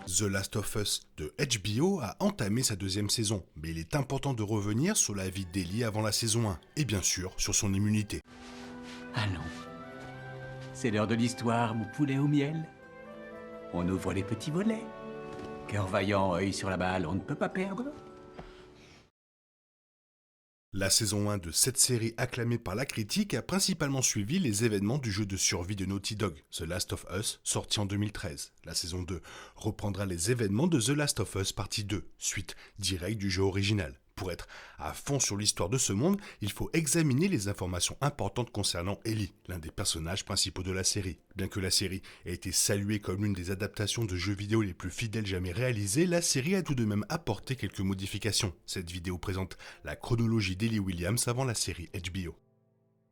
The Last of Us de HBO a entamé sa deuxième saison, mais il est important de revenir sur la vie d'Ellie avant la saison 1, et bien sûr sur son immunité. Allons. C'est l'heure de l'histoire, mon poulet au miel. On ouvre les petits volets. Cœur vaillant, œil sur la balle, on ne peut pas perdre. La saison 1 de cette série acclamée par la critique a principalement suivi les événements du jeu de survie de Naughty Dog, The Last of Us, sorti en 2013. La saison 2 reprendra les événements de The Last of Us partie 2, suite directe du jeu original. Pour être à fond sur l'histoire de ce monde, il faut examiner les informations importantes concernant Ellie, l'un des personnages principaux de la série. Bien que la série ait été saluée comme l'une des adaptations de jeux vidéo les plus fidèles jamais réalisées, la série a tout de même apporté quelques modifications. Cette vidéo présente la chronologie d'Ellie Williams avant la série HBO.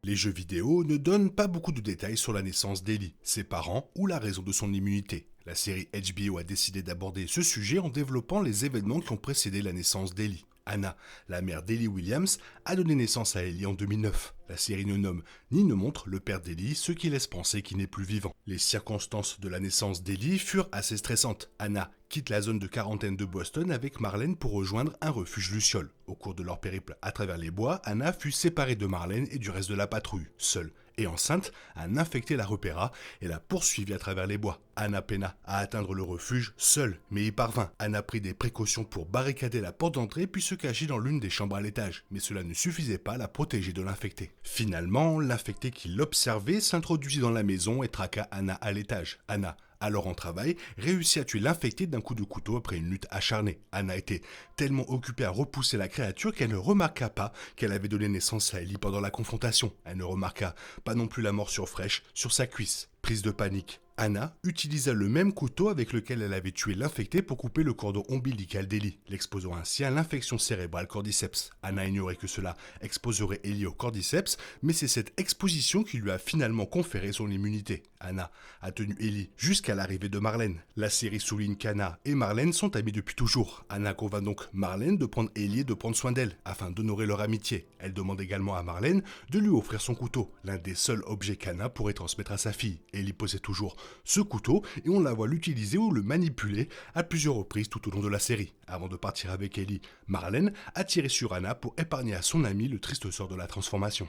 Les jeux vidéo ne donnent pas beaucoup de détails sur la naissance d'Ellie, ses parents ou la raison de son immunité. La série HBO a décidé d'aborder ce sujet en développant les événements qui ont précédé la naissance d'Ellie. Anna, la mère d'Ellie Williams, a donné naissance à Ellie en 2009. La série ne nomme ni ne montre le père d'Ellie, ce qui laisse penser qu'il n'est plus vivant. Les circonstances de la naissance d'Ellie furent assez stressantes. Anna quitte la zone de quarantaine de Boston avec Marlène pour rejoindre un refuge luciole. Au cours de leur périple à travers les bois, Anna fut séparée de Marlène et du reste de la patrouille. Seule et enceinte, un infecté la repéra et la poursuivit à travers les bois. Anna peina à atteindre le refuge seule, mais y parvint. Anna prit des précautions pour barricader la porte d'entrée puis se cacher dans l'une des chambres à l'étage, mais cela ne suffisait pas à la protéger de l'infecté. Finalement, l'infecté qui l'observait s'introduisit dans la maison et traqua Anna à l'étage. Anna, alors en travail, réussit à tuer l'infecté d'un coup de couteau après une lutte acharnée. Anna était tellement occupée à repousser la créature qu'elle ne remarqua pas qu'elle avait donné naissance à Ellie pendant la confrontation. Elle ne remarqua pas non plus la morsure fraîche sur sa cuisse. Prise de panique, Anna utilisa le même couteau avec lequel elle avait tué l'infecté pour couper le cordon ombilical d'Ellie, l'exposant ainsi à l'infection cérébrale cordyceps. Anna ignorait que cela exposerait Ellie au cordyceps, mais c'est cette exposition qui lui a finalement conféré son immunité. Anna a tenu Ellie jusqu'à l'arrivée de Marlène. La série souligne qu'Anna et Marlène sont amies depuis toujours. Anna convainc donc Marlène de prendre Ellie et de prendre soin d'elle, afin d'honorer leur amitié. Elle demande également à Marlène de lui offrir son couteau, l'un des seuls objets qu'Anna pourrait transmettre à sa fille. Ellie possède toujours ce couteau et on la voit l'utiliser ou le manipuler à plusieurs reprises tout au long de la série. Avant de partir avec Ellie, Marlène a tiré sur Anna pour épargner à son amie le triste sort de la transformation.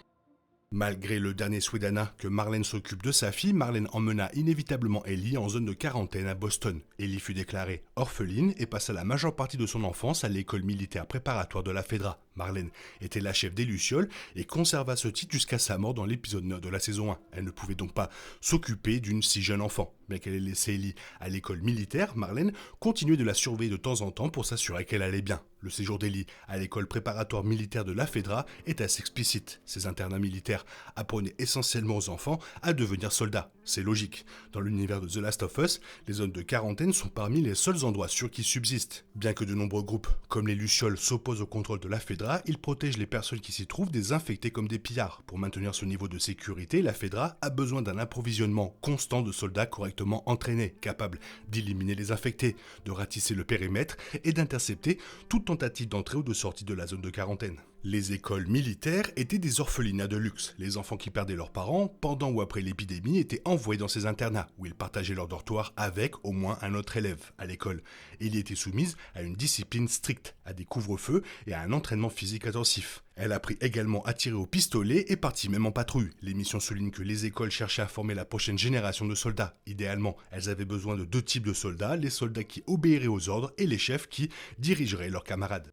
Malgré le dernier souhait d'Anna que Marlène s'occupe de sa fille, Marlène emmena inévitablement Ellie en zone de quarantaine à Boston. Ellie fut déclarée orpheline et passa la majeure partie de son enfance à l'école militaire préparatoire de la FEDRA. Marlène était la chef des Lucioles et conserva ce titre jusqu'à sa mort dans l'épisode 9 de la saison 1. Elle ne pouvait donc pas s'occuper d'une si jeune enfant. Bien qu'elle ait laissé Ellie à l'école militaire, Marlène continuait de la surveiller de temps en temps pour s'assurer qu'elle allait bien. Le séjour d'Ellie à l'école préparatoire militaire de la FEDRA est assez explicite. Ces internats militaires apprenaient essentiellement aux enfants à devenir soldats. C'est logique. Dans l'univers de The Last of Us, les zones de quarantaine sont parmi les seuls endroits sûrs qui subsistent. Bien que de nombreux groupes, comme les Lucioles, s'opposent au contrôle de la FEDRA, ils protègent les personnes qui s'y trouvent des infectés comme des pillards. Pour maintenir ce niveau de sécurité, la FEDRA a besoin d'un approvisionnement constant de soldats correctement entraînés, capables d'éliminer les infectés, de ratisser le périmètre et d'intercepter toute tentative d'entrée ou de sortie de la zone de quarantaine. Les écoles militaires étaient des orphelinats de luxe. Les enfants qui perdaient leurs parents pendant ou après l'épidémie étaient envoyés dans ces internats où ils partageaient leur dortoir avec au moins un autre élève. À l'école, Ellie était soumise à une discipline stricte, à des couvre-feux et à un entraînement physique intensif. Elle apprit également à tirer au pistolet et partit même en patrouille. L'émission souligne que les écoles cherchaient à former la prochaine génération de soldats. Idéalement, elles avaient besoin de deux types de soldats, les soldats qui obéiraient aux ordres et les chefs qui dirigeraient leurs camarades.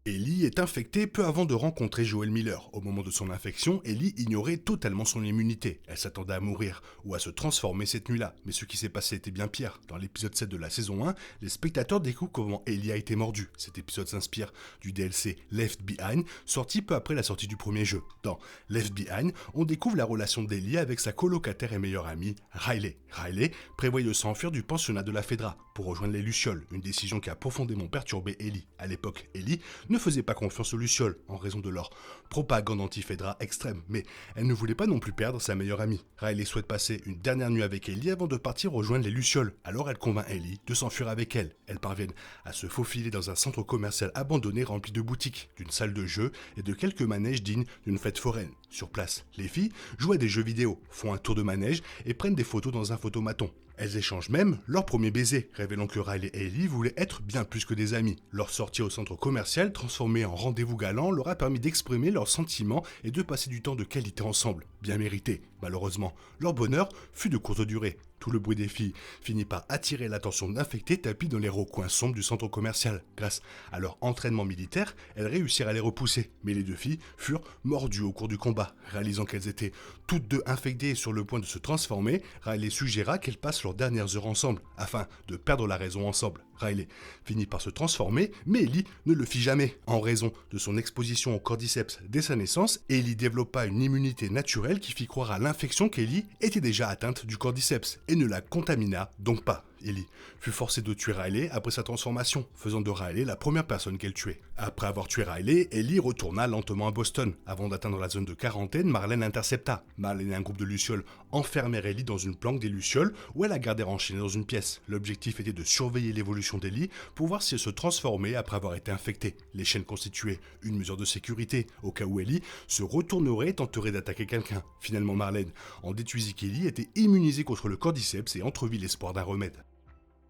Ellie est infectée peu avant de rencontrer Joel Miller. Au moment de son infection, Ellie ignorait totalement son immunité. Elle s'attendait à mourir ou à se transformer cette nuit-là. Mais ce qui s'est passé était bien pire. Dans l'épisode 7 de la saison 1, les spectateurs découvrent comment Ellie a été mordue. Cet épisode s'inspire du DLC Left Behind, sorti peu après la sortie du premier jeu. Dans Left Behind, on découvre la relation d'Ellie avec sa colocataire et meilleure amie, Riley. Riley prévoit de s'enfuir du pensionnat de la FEDRA pour rejoindre les Lucioles, une décision qui a profondément perturbé Ellie. À l'époque, Ellie ne faisait pas confiance aux Lucioles en raison de leur propagande anti-FEDRA extrême, mais elle ne voulait pas non plus perdre sa meilleure amie. Riley souhaite passer une dernière nuit avec Ellie avant de partir rejoindre les Lucioles, alors elle convainc Ellie de s'enfuir avec elle. Elles parviennent à se faufiler dans un centre commercial abandonné rempli de boutiques, d'une salle de jeu et de quelques manèges dignes d'une fête foraine. Sur place, les filles jouent à des jeux vidéo, font un tour de manège et prennent des photos dans un photomaton. Elles échangent même leur premier baiser, révélant que Riley et Ellie voulaient être bien plus que des amis. Leur sortie au centre commercial, transformée en rendez-vous galant, leur a permis d'exprimer leurs sentiments et de passer du temps de qualité ensemble. Bien mérité. Malheureusement, leur bonheur fut de courte durée. Tout le bruit des filles finit par attirer l'attention d'infectés tapis dans les recoins sombres du centre commercial. Grâce à leur entraînement militaire, elles réussirent à les repousser. Mais les deux filles furent mordues au cours du combat. Réalisant qu'elles étaient toutes deux infectées et sur le point de se transformer, Riley suggéra qu'elles passent leurs dernières heures ensemble, afin de perdre la raison ensemble. Riley finit par se transformer, mais Ellie ne le fit jamais. En raison de son exposition au cordyceps dès sa naissance, Ellie développa une immunité naturelle qui fit croire à l'infection qu'Ellie était déjà atteinte du cordyceps et ne la contamina donc pas. Ellie fut forcée de tuer Riley après sa transformation, faisant de Riley la première personne qu'elle tuait. Après avoir tué Riley, Ellie retourna lentement à Boston. Avant d'atteindre la zone de quarantaine, Marlène intercepta. Marlène et un groupe de lucioles enfermèrent Ellie dans une planque des lucioles où elle la gardèrent enchaînée dans une pièce. L'objectif était de surveiller l'évolution d'Ellie pour voir si elle se transformait après avoir été infectée. Les chaînes constituaient une mesure de sécurité, au cas où Ellie se retournerait et tenterait d'attaquer quelqu'un. Finalement, Marlène en déduisit qu'Ellie était immunisée contre le cordyceps et entrevit l'espoir d'un remède.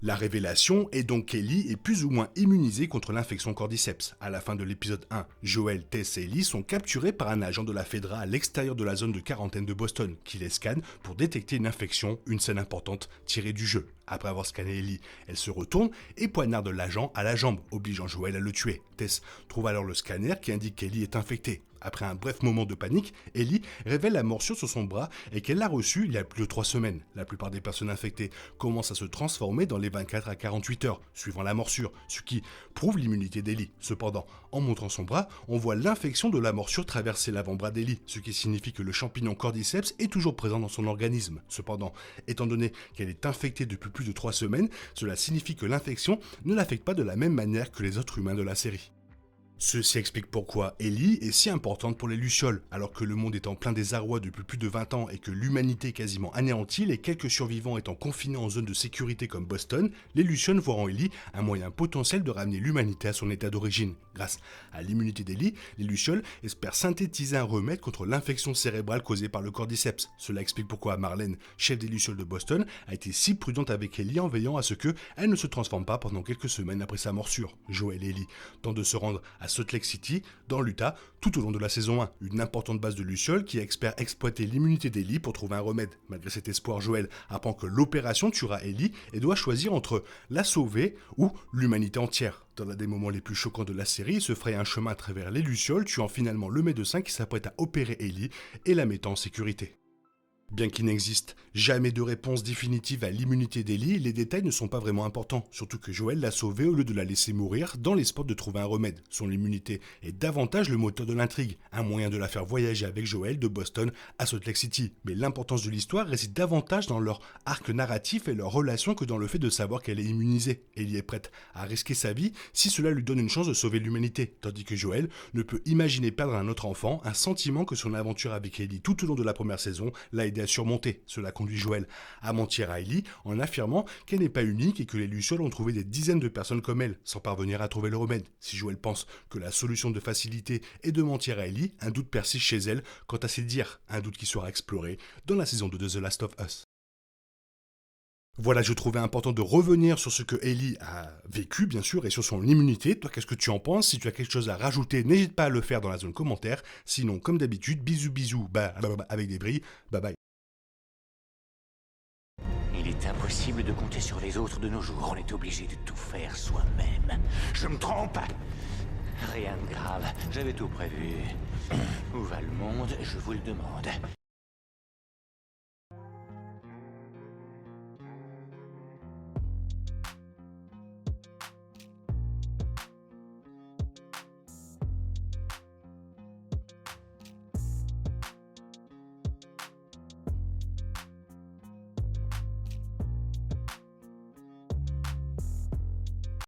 La révélation est donc qu'Ellie est plus ou moins immunisée contre l'infection cordyceps. À la fin de l'épisode 1, Joel, Tess et Ellie sont capturés par un agent de la Fedra à l'extérieur de la zone de quarantaine de Boston, qui les scanne pour détecter une infection, une scène importante tirée du jeu. Après avoir scanné Ellie, elle se retourne et poignarde l'agent à la jambe, obligeant Joel à le tuer. Tess trouve alors le scanner qui indique qu'Ellie est infectée. Après un bref moment de panique, Ellie révèle la morsure sur son bras et qu'elle l'a reçue il y a plus de 3 semaines. La plupart des personnes infectées commencent à se transformer dans les 24 à 48 heures, suivant la morsure, ce qui prouve l'immunité d'Ellie. Cependant, en montrant son bras, on voit l'infection de la morsure traverser l'avant-bras d'Ellie, ce qui signifie que le champignon cordyceps est toujours présent dans son organisme. Cependant, étant donné qu'elle est infectée depuis plus de 3 semaines, cela signifie que l'infection ne l'affecte pas de la même manière que les autres humains de la série. Ceci explique pourquoi Ellie est si importante pour les Lucioles. Alors que le monde est en plein désarroi depuis plus de 20 ans et que l'humanité est quasiment anéantie, les quelques survivants étant confinés en zone de sécurité comme Boston, les Lucioles voient en Ellie un moyen potentiel de ramener l'humanité à son état d'origine. Grâce à l'immunité d'Ellie, les Lucioles espèrent synthétiser un remède contre l'infection cérébrale causée par le cordyceps. Cela explique pourquoi Marlène, chef des Lucioles de Boston, a été si prudente avec Ellie en veillant à ce qu'elle ne se transforme pas pendant quelques semaines après sa morsure. Joel et Ellie tentent de se rendre à Salt Lake City, dans l'Utah, tout au long de la saison 1. Une importante base de Lucioles qui espère exploiter l'immunité d'Ellie pour trouver un remède. Malgré cet espoir, Joel apprend que l'opération tuera Ellie et doit choisir entre la sauver ou l'humanité entière. Dans l'un des moments les plus choquants de la série, il se fraye un chemin à travers les Lucioles, tuant finalement le médecin qui s'apprête à opérer Ellie et la mettant en sécurité. Bien qu'il n'existe jamais de réponse définitive à l'immunité d'Ellie, les détails ne sont pas vraiment importants, surtout que Joel l'a sauvée au lieu de la laisser mourir dans l'espoir de trouver un remède. Son immunité est davantage le moteur de l'intrigue, un moyen de la faire voyager avec Joel de Boston à Salt Lake City. Mais l'importance de l'histoire réside davantage dans leur arc narratif et leur relation que dans le fait de savoir qu'elle est immunisée. Ellie est prête à risquer sa vie si cela lui donne une chance de sauver l'humanité, tandis que Joel ne peut imaginer perdre un autre enfant, un sentiment que son aventure avec Ellie tout au long de la première saison l'a aidé à surmonter. Cela conduit Joel à mentir à Ellie en affirmant qu'elle n'est pas unique et que les Lucioles ont trouvé des dizaines de personnes comme elle, sans parvenir à trouver le remède. Si Joel pense que la solution de facilité est de mentir à Ellie, un doute persiste chez elle quant à ses dires, un doute qui sera exploré dans la saison 2 de The Last of Us. Voilà, je trouvais important de revenir sur ce que Ellie a vécu, bien sûr, et sur son immunité. Toi, qu'est-ce que tu en penses? Si tu as quelque chose à rajouter, n'hésite pas à le faire dans la zone commentaire. Sinon, comme d'habitude, bisous, avec des brilles, bye bye. Il est impossible de compter sur les autres de nos jours. On est obligé de tout faire soi-même. Je me trompe? Rien de grave. J'avais tout prévu. Où va le monde? Je vous le demande.